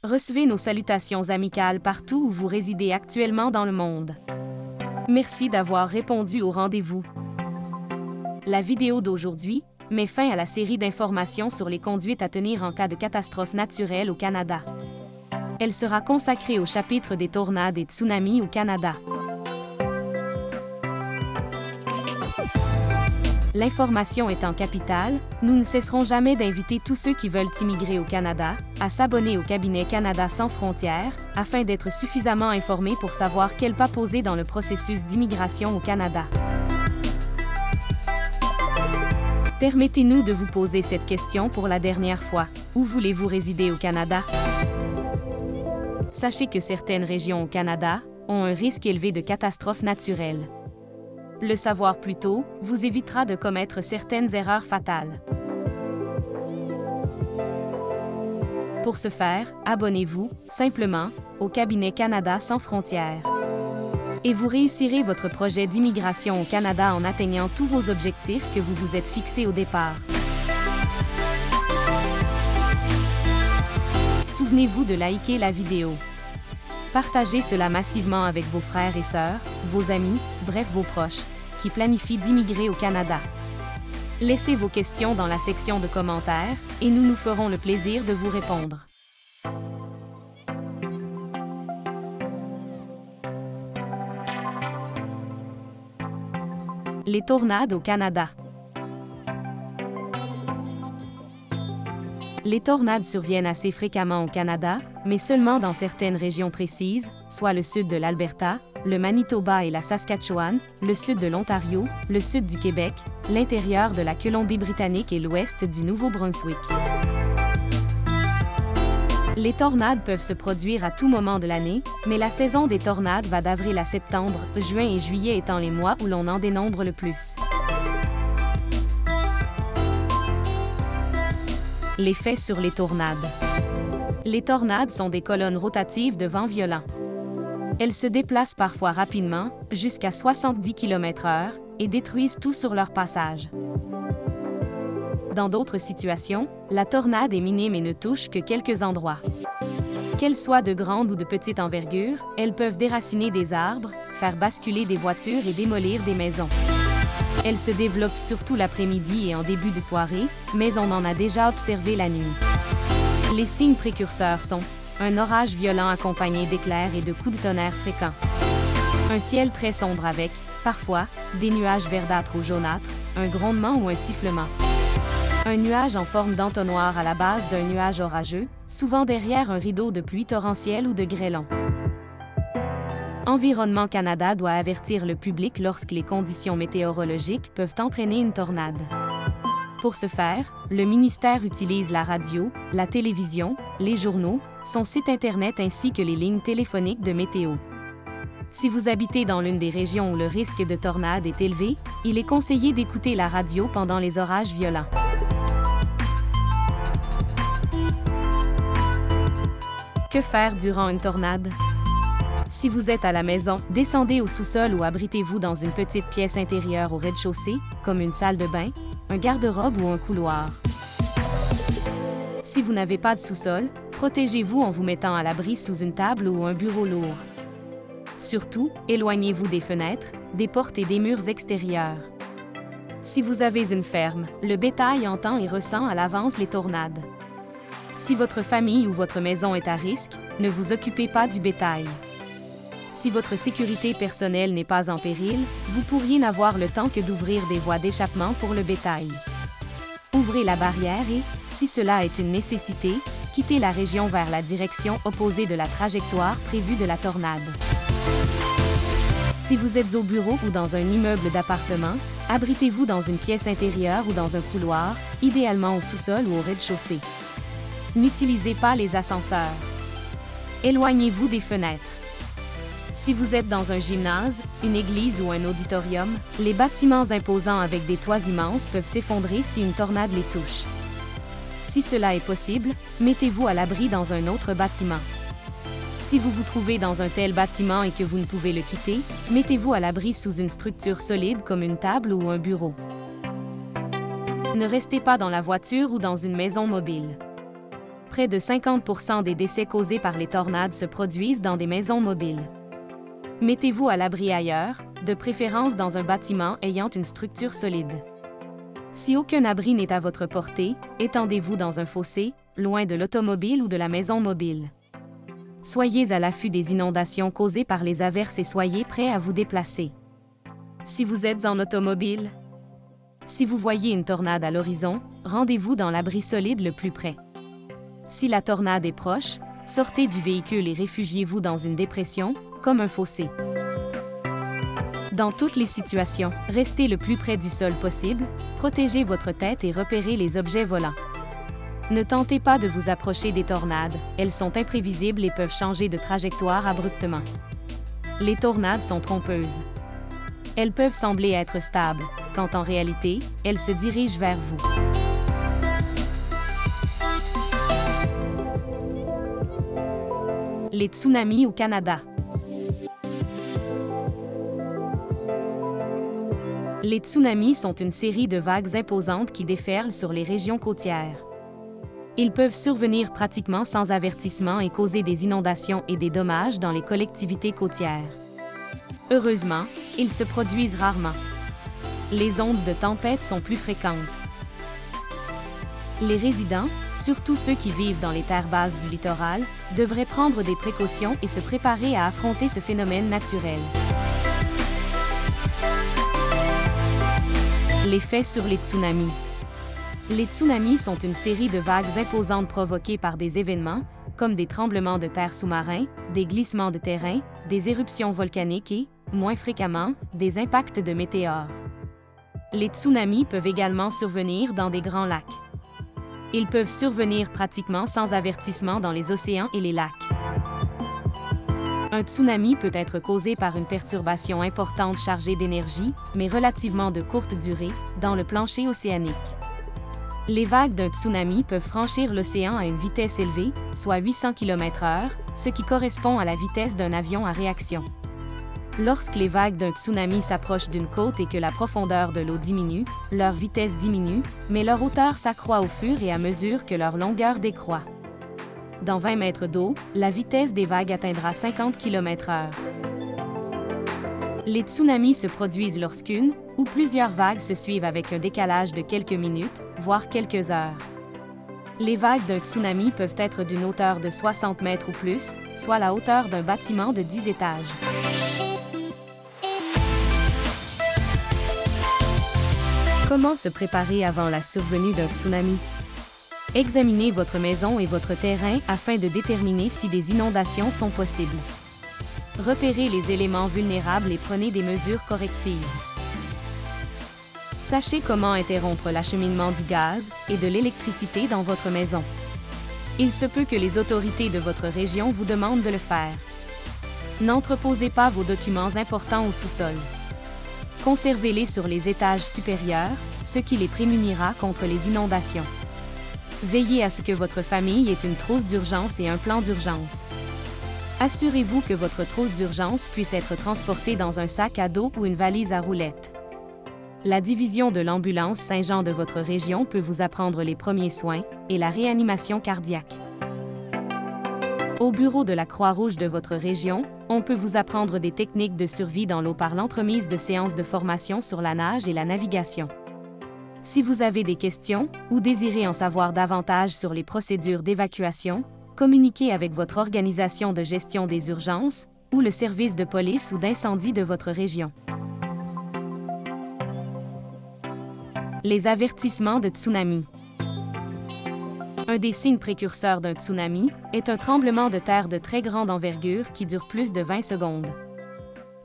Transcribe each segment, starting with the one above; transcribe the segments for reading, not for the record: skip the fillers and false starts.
Recevez nos salutations amicales partout où vous résidez actuellement dans le monde. Merci d'avoir répondu au rendez-vous. La vidéo d'aujourd'hui met fin à la série d'informations sur les conduites à tenir en cas de catastrophe naturelle au Canada. Elle sera consacrée au chapitre des tornades et tsunamis au Canada. L'information étant capitale, nous ne cesserons jamais d'inviter tous ceux qui veulent immigrer au Canada à s'abonner au cabinet Canada sans frontières afin d'être suffisamment informés pour savoir quel pas poser dans le processus d'immigration au Canada. Permettez-nous de vous poser cette question pour la dernière fois. Où voulez-vous résider au Canada? Sachez que certaines régions au Canada ont un risque élevé de catastrophes naturelles. Le savoir plus tôt vous évitera de commettre certaines erreurs fatales. Pour ce faire, abonnez-vous, simplement, au cabinet Canada sans frontières. Et vous réussirez votre projet d'immigration au Canada en atteignant tous vos objectifs que vous vous êtes fixés au départ. Souvenez-vous de liker la vidéo. Partagez cela massivement avec vos frères et sœurs, vos amis, bref vos proches, qui planifient d'immigrer au Canada. Laissez vos questions dans la section de commentaires et nous nous ferons le plaisir de vous répondre. Les tornades au Canada. Les tornades surviennent assez fréquemment au Canada, mais seulement dans certaines régions précises, soit le sud de l'Alberta, le Manitoba et la Saskatchewan, le sud de l'Ontario, le sud du Québec, l'intérieur de la Colombie-Britannique et l'ouest du Nouveau-Brunswick. Les tornades peuvent se produire à tout moment de l'année, mais la saison des tornades va d'avril à septembre, juin et juillet étant les mois où l'on en dénombre le plus. L'effet sur les tornades. Les tornades sont des colonnes rotatives de vent violent. Elles se déplacent parfois rapidement, jusqu'à 70 km/h, et détruisent tout sur leur passage. Dans d'autres situations, la tornade est minime et ne touche que quelques endroits. Qu'elles soient de grande ou de petite envergure, elles peuvent déraciner des arbres, faire basculer des voitures et démolir des maisons. Elles se développent surtout l'après-midi et en début de soirée, mais on en a déjà observé la nuit. Les signes précurseurs sont un orage violent accompagné d'éclairs et de coups de tonnerre fréquents. Un ciel très sombre avec, parfois, des nuages verdâtres ou jaunâtres, un grondement ou un sifflement. Un nuage en forme d'entonnoir à la base d'un nuage orageux, souvent derrière un rideau de pluie torrentielle ou de grêlons. Environnement Canada doit avertir le public lorsque les conditions météorologiques peuvent entraîner une tornade. Pour ce faire, le ministère utilise la radio, la télévision, les journaux, son site Internet ainsi que les lignes téléphoniques de météo. Si vous habitez dans l'une des régions où le risque de tornade est élevé, il est conseillé d'écouter la radio pendant les orages violents. Que faire durant une tornade? Si vous êtes à la maison, descendez au sous-sol ou abritez-vous dans une petite pièce intérieure au rez-de-chaussée, comme une salle de bain, un garde-robe ou un couloir. Si vous n'avez pas de sous-sol, protégez-vous en vous mettant à l'abri sous une table ou un bureau lourd. Surtout, éloignez-vous des fenêtres, des portes et des murs extérieurs. Si vous avez une ferme, le bétail entend et ressent à l'avance les tornades. Si votre famille ou votre maison est à risque, ne vous occupez pas du bétail. Si votre sécurité personnelle n'est pas en péril, vous pourriez n'avoir le temps que d'ouvrir des voies d'échappement pour le bétail. Ouvrez la barrière et, si cela est une nécessité, quittez la région vers la direction opposée de la trajectoire prévue de la tornade. Si vous êtes au bureau ou dans un immeuble d'appartement, abritez-vous dans une pièce intérieure ou dans un couloir, idéalement au sous-sol ou au rez-de-chaussée. N'utilisez pas les ascenseurs. Éloignez-vous des fenêtres. Si vous êtes dans un gymnase, une église ou un auditorium, les bâtiments imposants avec des toits immenses peuvent s'effondrer si une tornade les touche. Si cela est possible, mettez-vous à l'abri dans un autre bâtiment. Si vous vous trouvez dans un tel bâtiment et que vous ne pouvez le quitter, mettez-vous à l'abri sous une structure solide comme une table ou un bureau. Ne restez pas dans la voiture ou dans une maison mobile. Près de 50% des décès causés par les tornades se produisent dans des maisons mobiles. Mettez-vous à l'abri ailleurs, de préférence dans un bâtiment ayant une structure solide. Si aucun abri n'est à votre portée, étendez-vous dans un fossé, loin de l'automobile ou de la maison mobile. Soyez à l'affût des inondations causées par les averses et soyez prêts à vous déplacer. Si vous êtes en automobile, si vous voyez une tornade à l'horizon, rendez-vous dans l'abri solide le plus près. Si la tornade est proche, sortez du véhicule et réfugiez-vous dans une dépression, comme un fossé. Dans toutes les situations, restez le plus près du sol possible, protégez votre tête et repérez les objets volants. Ne tentez pas de vous approcher des tornades, elles sont imprévisibles et peuvent changer de trajectoire abruptement. Les tornades sont trompeuses. Elles peuvent sembler être stables, quand en réalité, elles se dirigent vers vous. Les tsunamis au Canada. Les tsunamis sont une série de vagues imposantes qui déferlent sur les régions côtières. Ils peuvent survenir pratiquement sans avertissement et causer des inondations et des dommages dans les collectivités côtières. Heureusement, ils se produisent rarement. Les ondes de tempête sont plus fréquentes. Les résidents, surtout ceux qui vivent dans les terres basses du littoral, devraient prendre des précautions et se préparer à affronter ce phénomène naturel. L'effet sur les tsunamis. Les tsunamis sont une série de vagues imposantes provoquées par des événements, comme des tremblements de terre sous-marins, des glissements de terrain, des éruptions volcaniques et, moins fréquemment, des impacts de météores. Les tsunamis peuvent également survenir dans des grands lacs. Ils peuvent survenir pratiquement sans avertissement dans les océans et les lacs. Un tsunami peut être causé par une perturbation importante chargée d'énergie, mais relativement de courte durée, dans le plancher océanique. Les vagues d'un tsunami peuvent franchir l'océan à une vitesse élevée, soit 800 km/h, ce qui correspond à la vitesse d'un avion à réaction. Lorsque les vagues d'un tsunami s'approchent d'une côte et que la profondeur de l'eau diminue, leur vitesse diminue, mais leur hauteur s'accroît au fur et à mesure que leur longueur décroît. Dans 20 mètres d'eau, la vitesse des vagues atteindra 50 km/h. Les tsunamis se produisent lorsqu'une ou plusieurs vagues se suivent avec un décalage de quelques minutes, voire quelques heures. Les vagues d'un tsunami peuvent être d'une hauteur de 60 mètres ou plus, soit la hauteur d'un bâtiment de 10 étages. Comment se préparer avant la survenue d'un tsunami? Examinez votre maison et votre terrain afin de déterminer si des inondations sont possibles. Repérez les éléments vulnérables et prenez des mesures correctives. Sachez comment interrompre l'acheminement du gaz et de l'électricité dans votre maison. Il se peut que les autorités de votre région vous demandent de le faire. N'entreposez pas vos documents importants au sous-sol. Conservez-les sur les étages supérieurs, ce qui les prémunira contre les inondations. Veillez à ce que votre famille ait une trousse d'urgence et un plan d'urgence. Assurez-vous que votre trousse d'urgence puisse être transportée dans un sac à dos ou une valise à roulettes. La division de l'ambulance Saint-Jean de votre région peut vous apprendre les premiers soins et la réanimation cardiaque. Au bureau de la Croix-Rouge de votre région, on peut vous apprendre des techniques de survie dans l'eau par l'entremise de séances de formation sur la nage et la navigation. Si vous avez des questions ou désirez en savoir davantage sur les procédures d'évacuation, communiquez avec votre organisation de gestion des urgences ou le service de police ou d'incendie de votre région. Les avertissements de tsunami. Un des signes précurseurs d'un tsunami est un tremblement de terre de très grande envergure qui dure plus de 20 secondes.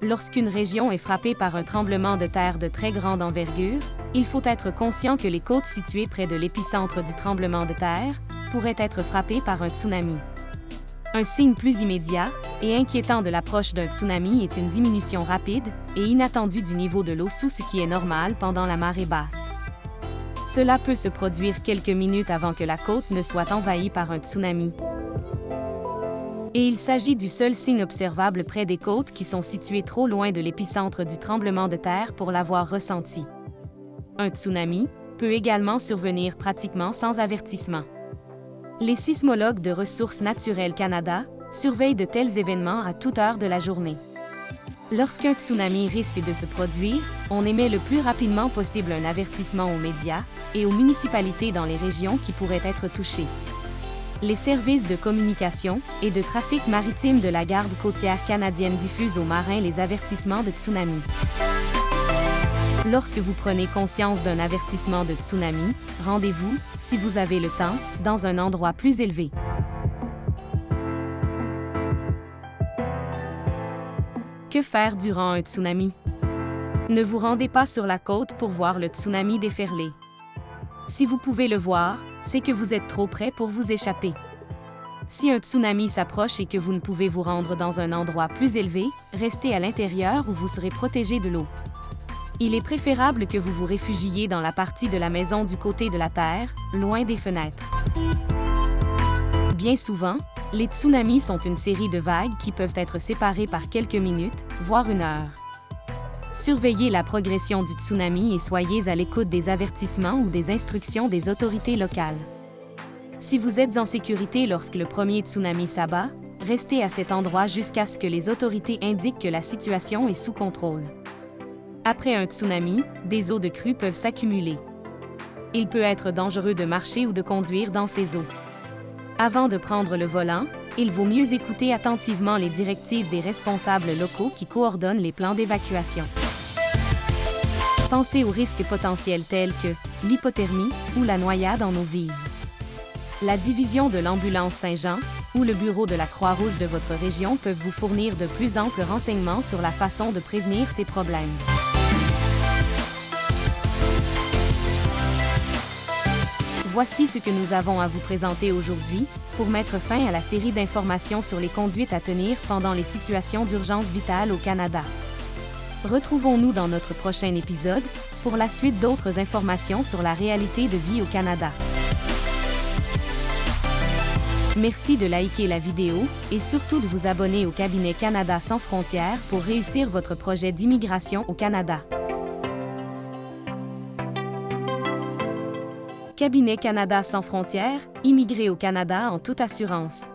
Lorsqu'une région est frappée par un tremblement de terre de très grande envergure, il faut être conscient que les côtes situées près de l'épicentre du tremblement de terre pourraient être frappées par un tsunami. Un signe plus immédiat et inquiétant de l'approche d'un tsunami est une diminution rapide et inattendue du niveau de l'eau sous ce qui est normal pendant la marée basse. Cela peut se produire quelques minutes avant que la côte ne soit envahie par un tsunami. Et il s'agit du seul signe observable près des côtes qui sont situées trop loin de l'épicentre du tremblement de terre pour l'avoir ressenti. Un tsunami peut également survenir pratiquement sans avertissement. Les sismologues de Ressources naturelles Canada surveillent de tels événements à toute heure de la journée. Lorsqu'un tsunami risque de se produire, on émet le plus rapidement possible un avertissement aux médias et aux municipalités dans les régions qui pourraient être touchées. Les services de communication et de trafic maritime de la Garde côtière canadienne diffusent aux marins les avertissements de tsunami. Lorsque vous prenez conscience d'un avertissement de tsunami, rendez-vous, si vous avez le temps, dans un endroit plus élevé. Que faire durant un tsunami? Ne vous rendez pas sur la côte pour voir le tsunami déferler. Si vous pouvez le voir, c'est que vous êtes trop près pour vous échapper. Si un tsunami s'approche et que vous ne pouvez vous rendre dans un endroit plus élevé, restez à l'intérieur où vous serez protégé de l'eau. Il est préférable que vous vous réfugiiez dans la partie de la maison du côté de la terre, loin des fenêtres. Bien souvent, les tsunamis sont une série de vagues qui peuvent être séparées par quelques minutes, voire une heure. Surveillez la progression du tsunami et soyez à l'écoute des avertissements ou des instructions des autorités locales. Si vous êtes en sécurité lorsque le premier tsunami s'abat, restez à cet endroit jusqu'à ce que les autorités indiquent que la situation est sous contrôle. Après un tsunami, des eaux de crue peuvent s'accumuler. Il peut être dangereux de marcher ou de conduire dans ces eaux. Avant de prendre le volant, il vaut mieux écouter attentivement les directives des responsables locaux qui coordonnent les plans d'évacuation. Pensez aux risques potentiels tels que l'hypothermie ou la noyade en eau vive. La division de l'ambulance Saint-Jean ou le bureau de la Croix-Rouge de votre région peuvent vous fournir de plus amples renseignements sur la façon de prévenir ces problèmes. Voici ce que nous avons à vous présenter aujourd'hui pour mettre fin à la série d'informations sur les conduites à tenir pendant les situations d'urgence vitale au Canada. Retrouvons-nous dans notre prochain épisode pour la suite d'autres informations sur la réalité de vie au Canada. Merci de liker la vidéo et surtout de vous abonner au cabinet Canada sans frontières pour réussir votre projet d'immigration au Canada. Cabinet Canada sans frontières, immigrer au Canada en toute assurance.